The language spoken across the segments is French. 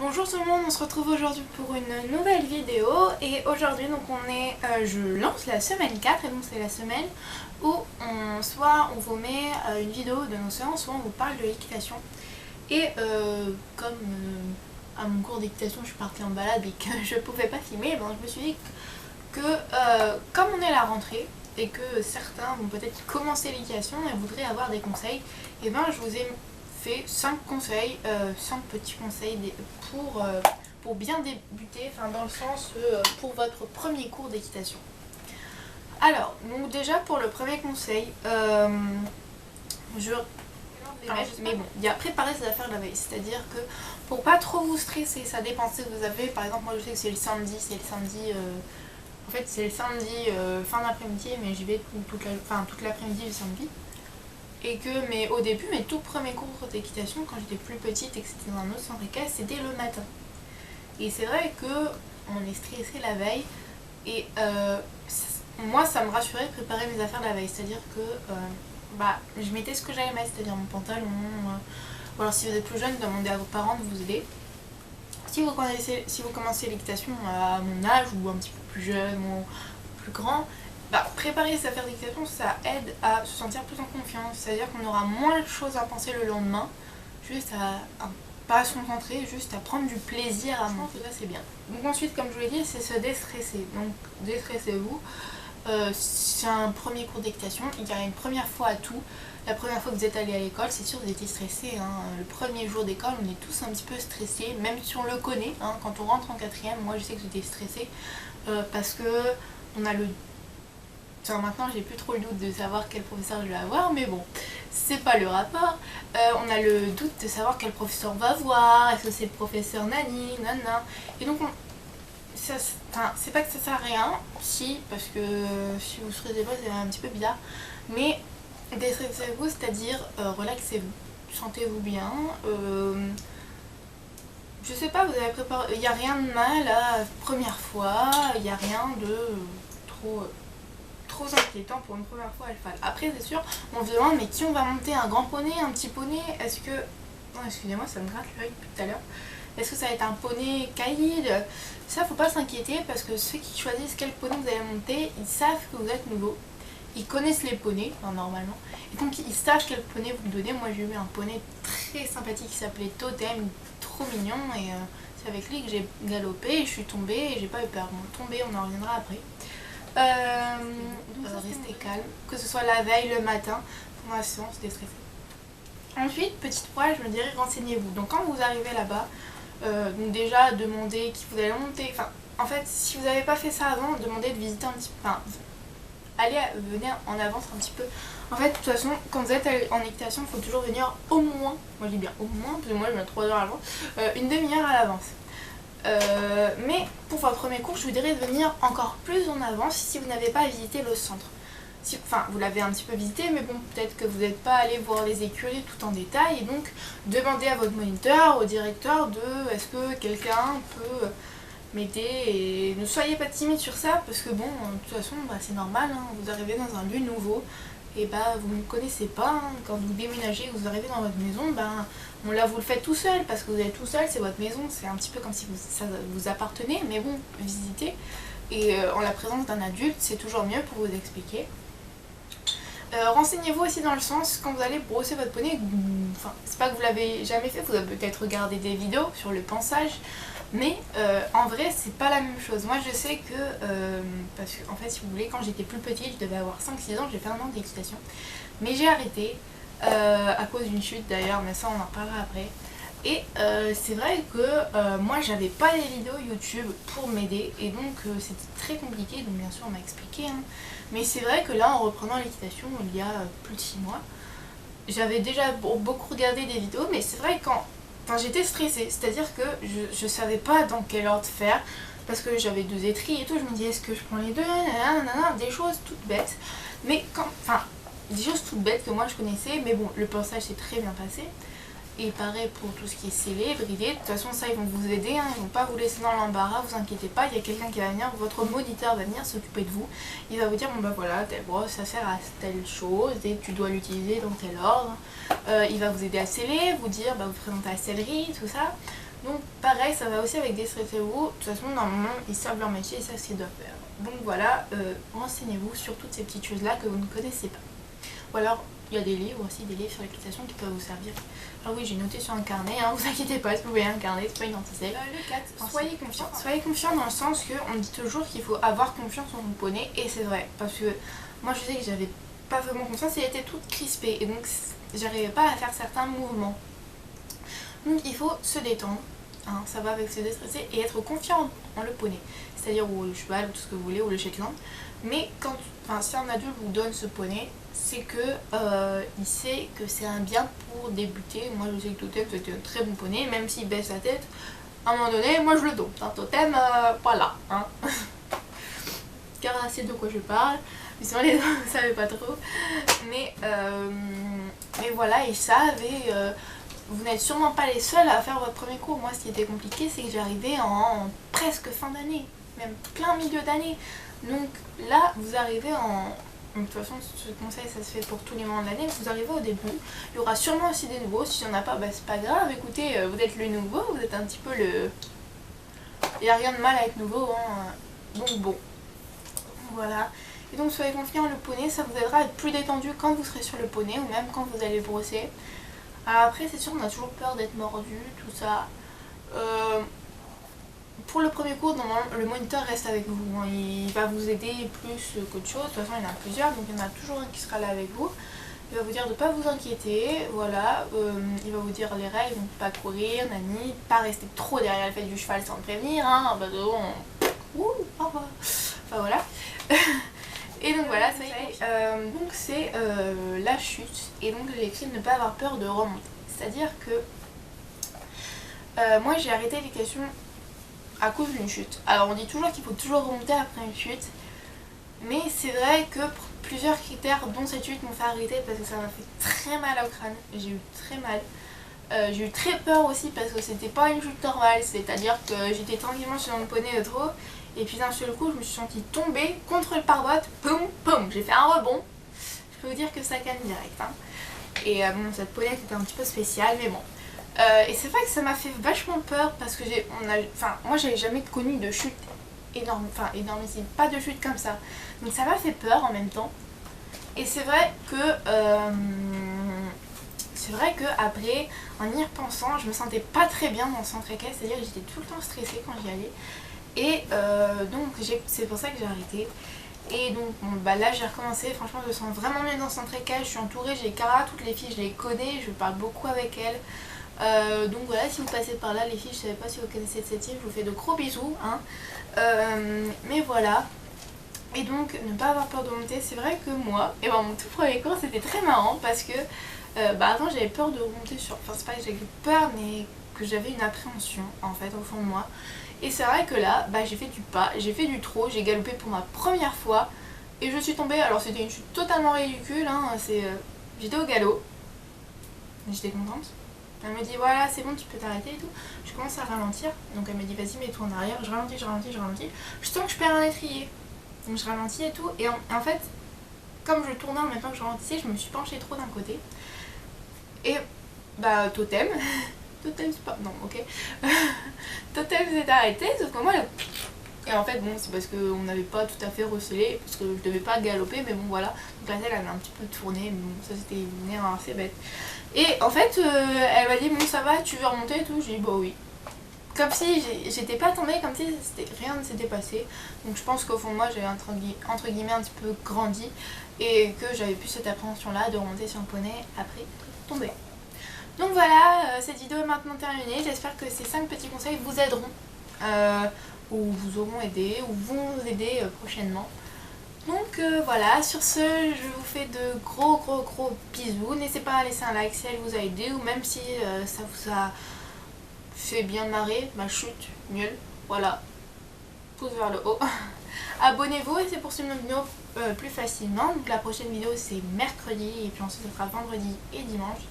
Bonjour tout le monde, on se retrouve aujourd'hui pour une nouvelle vidéo et aujourd'hui donc je lance la semaine 4 et donc c'est la semaine où soit on vous met une vidéo de nos séances, soit on vous parle de l'équitation. Et comme à mon cours d'équitation je suis partie en balade et que je pouvais pas filmer, ben, je me suis dit que comme on est à la rentrée et que certains vont peut-être commencer l'équitation et voudraient avoir des conseils, et ben je vous ai fait 5 conseils, 5 petits conseils pour bien débuter, enfin dans le sens pour votre premier cours d'équitation. Alors, donc déjà pour le premier conseil, mais bon, il y a préparer ses affaires la veille, c'est-à-dire que pour pas trop vous stresser, ça dépend si vous avez, par exemple moi je sais que c'est le samedi, en fait c'est le samedi fin d'après-midi, mais j'y vais toute l'après-midi le samedi. Mais au début, mes tout premiers cours d'équitation, quand j'étais plus petite et que c'était dans un autre centre équestre, c'était le matin. Et c'est vrai que on est stressé la veille et moi ça me rassurait de préparer mes affaires la veille, c'est-à-dire que je mettais ce que j'allais mettre, c'est-à-dire mon pantalon, ou alors si vous êtes plus jeune, demandez à vos parents de vous aider. Si vous commencez l'équitation à mon âge ou un petit peu plus jeune ou plus grand, préparer ses affaires d'équitation, ça aide à se sentir plus en confiance, c'est-à-dire qu'on aura moins de choses à penser le lendemain, juste à pas se concentrer, juste à prendre du plaisir à monter, ça c'est bien. Donc ensuite, comme je vous l'ai dit, c'est se déstresser, donc déstressez-vous. C'est un premier cours d'équitation, il y a une première fois à tout. La première fois que vous êtes allé à l'école, c'est sûr que vous étiez stressé, hein. Le premier jour d'école, on est tous un petit peu stressés, même si on le connaît, hein. Quand on rentre en quatrième, moi je sais que j'étais stressée parce que on a le... maintenant j'ai plus trop le doute de savoir quel professeur je vais avoir, mais bon, c'est pas le rapport. On a le doute de savoir quel professeur on va voir, est-ce que c'est le professeur nani, nana, et donc c'est pas que ça sert à rien, si, parce que si vous stressez pas c'est un petit peu bizarre, mais déstressez-vous, c'est-à-dire relaxez-vous, sentez-vous bien, je sais pas, vous avez préparé, il n'y a rien de mal à la première fois, il n'y a rien de trop inquiétant pour une première fois à cheval. Après c'est sûr, on se demande mais qui on va monter, un grand poney, un petit poney, est-ce que... Non excusez-moi, ça me gratte l'œil depuis tout à l'heure. Est-ce que ça va être un poney caïd? Ça faut pas s'inquiéter parce que ceux qui choisissent quel poney vous allez monter, ils savent que vous êtes nouveau. Ils connaissent les poneys, normalement. Et donc ils savent quel poney vous donnez. Moi j'ai eu un poney très sympathique qui s'appelait Totem, trop mignon. Et c'est avec lui que j'ai galopé et je suis tombée et j'ai pas eu peur. Bon, tomber, on en reviendra après. Restez calme, que ce soit la veille, le matin, pendant la séance, déstressez. Ensuite, petite fois, je me dirais renseignez-vous. Donc quand vous arrivez là-bas, donc déjà demandez qui vous allez monter. Enfin, en fait, si vous n'avez pas fait ça avant, demandez de visiter un petit peu. Enfin, venez en avance un petit peu. En fait, de toute façon, quand vous êtes en équitation, il faut toujours venir au moins, moi je dis bien au moins, parce que moi je viens 3 heures avant, une demi-heure à l'avance. Mais pour votre premier cours, je vous dirais de venir encore plus en avance si vous n'avez pas visité le centre. Enfin, vous l'avez un petit peu visité, mais bon, peut-être que vous n'êtes pas allé voir les écuries tout en détail. Et donc, demandez à votre moniteur, au directeur est-ce que quelqu'un peut m'aider. Et ne soyez pas timide sur ça, parce que bon, de toute façon, c'est normal, hein, vous arrivez dans un lieu nouveau. Et vous ne connaissez pas, hein. Quand vous déménagez, vous arrivez dans votre maison, vous le faites tout seul parce que vous êtes tout seul, c'est votre maison, c'est un petit peu comme si ça vous appartenait, mais bon, visitez. Et en la présence d'un adulte, c'est toujours mieux pour vous expliquer. Renseignez-vous aussi dans le sens, quand vous allez brosser votre poney, enfin, c'est pas que vous l'avez jamais fait, vous avez peut-être regardé des vidéos sur le pansage, mais en vrai c'est pas la même chose. Moi je sais que, parce que en fait si vous voulez, quand j'étais plus petite, je devais avoir 5-6 ans, j'ai fait un an d'équitation, mais j'ai arrêté à cause d'une chute d'ailleurs, mais ça on en reparlera après. Et c'est vrai que moi j'avais pas les vidéos YouTube pour m'aider et donc c'était très compliqué, donc bien sûr on m'a expliqué, hein. Mais c'est vrai que là en reprenant l'équitation il y a plus de 6 mois, j'avais déjà beaucoup regardé des vidéos, mais c'est vrai que quand j'étais stressée, c'est-à-dire que je savais pas dans quel ordre faire, parce que j'avais 2 étris et tout, je me dis est-ce que je prends les deux, des choses toutes bêtes, mais des choses toutes bêtes que moi je connaissais, mais bon, le pansage s'est très bien passé. Et pareil pour tout ce qui est scellé, bridé, de toute façon ça ils vont vous aider, hein, ils vont pas vous laisser dans l'embarras, vous inquiétez pas, il y a quelqu'un qui va venir, votre moniteur va venir s'occuper de vous, il va vous dire bon voilà, telle brosse ça sert à telle chose et tu dois l'utiliser dans tel ordre, il va vous aider à sceller, vous dire vous présenter la sellerie, tout ça, Donc pareil, ça va aussi avec déstressez-vous. De toute façon, normalement, ils savent leur métier et savent ce qu'ils doivent faire. Donc voilà, renseignez-vous sur toutes ces petites choses-là que vous ne connaissez pas. Ou alors, il y a des livres aussi, des livres sur l'équitation qui peuvent vous servir. Alors oui, j'ai noté sur un carnet, hein, vous inquiétez pas, si vous voyez un carnet, c'est pas une anticelle. Le 4, soyez confiant. Soyez confiant dans le sens qu'on dit toujours qu'il faut avoir confiance en son poney, et c'est vrai. Parce que moi, je sais que j'avais pas vraiment confiance, elle était toute crispée, et donc j'arrivais pas à faire certains mouvements. Donc il faut se détendre, hein, ça va avec se déstresser, et être confiant en le poney. C'est-à-dire ou le cheval, ou tout ce que vous voulez, ou le Shetland. Mais quand, si un adulte vous donne ce poney, c'est que il sait que c'est un bien pour débuter. Moi je sais que Totem c'était un très bon poney, même s'il baisse la tête, à un moment donné, moi je le donne. Totem, voilà. Hein. Car c'est de quoi je parle, mais sinon les autres vous savez pas trop. Mais voilà, ils savent et vous n'êtes sûrement pas les seuls à faire votre premier cours. Moi ce qui était compliqué c'est que j'arrivais en presque fin d'année, même plein milieu d'année. Donc là vous arrivez en... De toute façon ce conseil ça se fait pour tous les moments de l'année, vous arrivez au début, il y aura sûrement aussi des nouveaux, s'il n'y en a pas bah c'est pas grave, écoutez vous êtes le nouveau, vous êtes un petit peu le... Il n'y a rien de mal à être nouveau, hein. Donc bon, voilà. Et donc soyez confiants, le poney ça vous aidera à être plus détendu quand vous serez sur le poney ou même quand vous allez brosser. Alors après c'est sûr on a toujours peur d'être mordu, tout ça. Pour le premier cours, normalement, le moniteur reste avec vous, hein. Il va vous aider plus qu'autre chose, de toute façon il y en a plusieurs, donc il y en a toujours un qui sera là avec vous. Il va vous dire de ne pas vous inquiéter, voilà, il va vous dire les règles, donc pas courir, nani, pas rester trop derrière le fait du cheval sans le prévenir, hein, bah enfin voilà. Et donc voilà, ça y est, donc c'est la chute, et donc j'ai écrit ne pas avoir peur de remonter, c'est-à-dire que moi j'ai arrêté l'équitation à cause d'une chute. Alors on dit toujours qu'il faut toujours remonter après une chute, mais c'est vrai que pour plusieurs critères dont cette chute m'ont fait arrêter parce que ça m'a fait très mal au crâne, j'ai eu très mal. J'ai eu très peur aussi parce que c'était pas une chute normale, c'est-à-dire que j'étais tranquillement sur mon poney de trop et puis d'un seul coup je me suis sentie tomber contre le pare-boîte, poum poum, j'ai fait un rebond. Je peux vous dire que ça calme direct, hein. Et bon, cette poney était un petit peu spéciale mais bon. Et c'est vrai que ça m'a fait vachement peur parce que moi j'avais jamais connu de chute énorme, énormissime, pas de chute comme ça. Donc ça m'a fait peur en même temps. Et c'est vrai que après, en y repensant, je me sentais pas très bien dans le centre équestre, c'est-à-dire que j'étais tout le temps stressée quand j'y allais. Et donc c'est pour ça que j'ai arrêté. Et donc bon, bah là j'ai recommencé, franchement je me sens vraiment mieux dans le centre équestre, je suis entourée, j'ai Cara, toutes les filles je les connais, je parle beaucoup avec elles. Donc voilà, si vous passez par là les filles, je savais pas si vous connaissez le 7ème, je vous fais de gros bisous, hein. Mais voilà. Et donc ne pas avoir peur de monter, c'est vrai que moi, et ben mon tout premier cours c'était très marrant parce que avant j'avais peur de remonter sur... Enfin c'est pas que j'avais peur mais que j'avais une appréhension en fait au fond de moi. Et c'est vrai que là, j'ai fait du pas, j'ai fait du trot, j'ai galopé pour ma première fois et je suis tombée, alors c'était une chute totalement ridicule, hein, j'étais au galop, mais j'étais contente. Elle me dit voilà c'est bon tu peux t'arrêter et tout. Je commence à ralentir, donc elle me dit vas-y mets-toi en arrière, je ralentis. Je sens que je perds un étrier, donc je ralentis et tout. Et en fait, comme je tournais en même temps que je ralentissais, je me suis penchée trop d'un côté. Et Totem, Totem c'est pas... non ok. Totem s'est arrêté, sauf que moi et en fait bon c'est parce qu'on n'avait pas tout à fait recélé, parce que je devais pas galoper, mais bon voilà. Donc la selle elle a un petit peu tourné, mais bon ça c'était une erreur assez bête. Et en fait elle m'a dit bon ça va tu veux remonter et tout, j'ai dit bah oui. Comme si j'étais pas tombée, comme si rien ne s'était passé. Donc je pense qu'au fond de moi j'avais entre guillemets un petit peu grandi et que j'avais plus cette appréhension là de remonter sur un poney après tomber. Donc voilà, cette vidéo est maintenant terminée, j'espère que ces 5 petits conseils vous aideront ou vous auront aidé ou vont vous aider prochainement. Donc voilà, sur ce je vous fais de gros bisous, n'hésitez pas à laisser un like si elle vous a aidé ou même si ça vous a fait bien marrer, ma chute, mieux, voilà, pouce vers le haut. Abonnez-vous et c'est pour suivre nos vidéos plus facilement. Donc la prochaine vidéo c'est mercredi et puis ensuite ce sera vendredi et dimanche.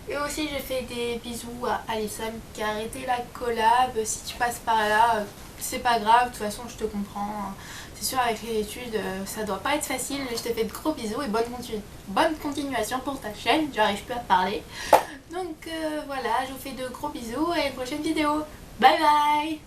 Et aussi j'ai fait des bisous à Alison qui a arrêté la collab. Si tu passes par là, c'est pas grave, de toute façon je te comprends. C'est sûr avec les études ça doit pas être facile, mais je te fais de gros bisous et bonne continuation pour ta chaîne, j'arrive plus à parler. Donc voilà, je vous fais de gros bisous et à une prochaine vidéo. Bye bye.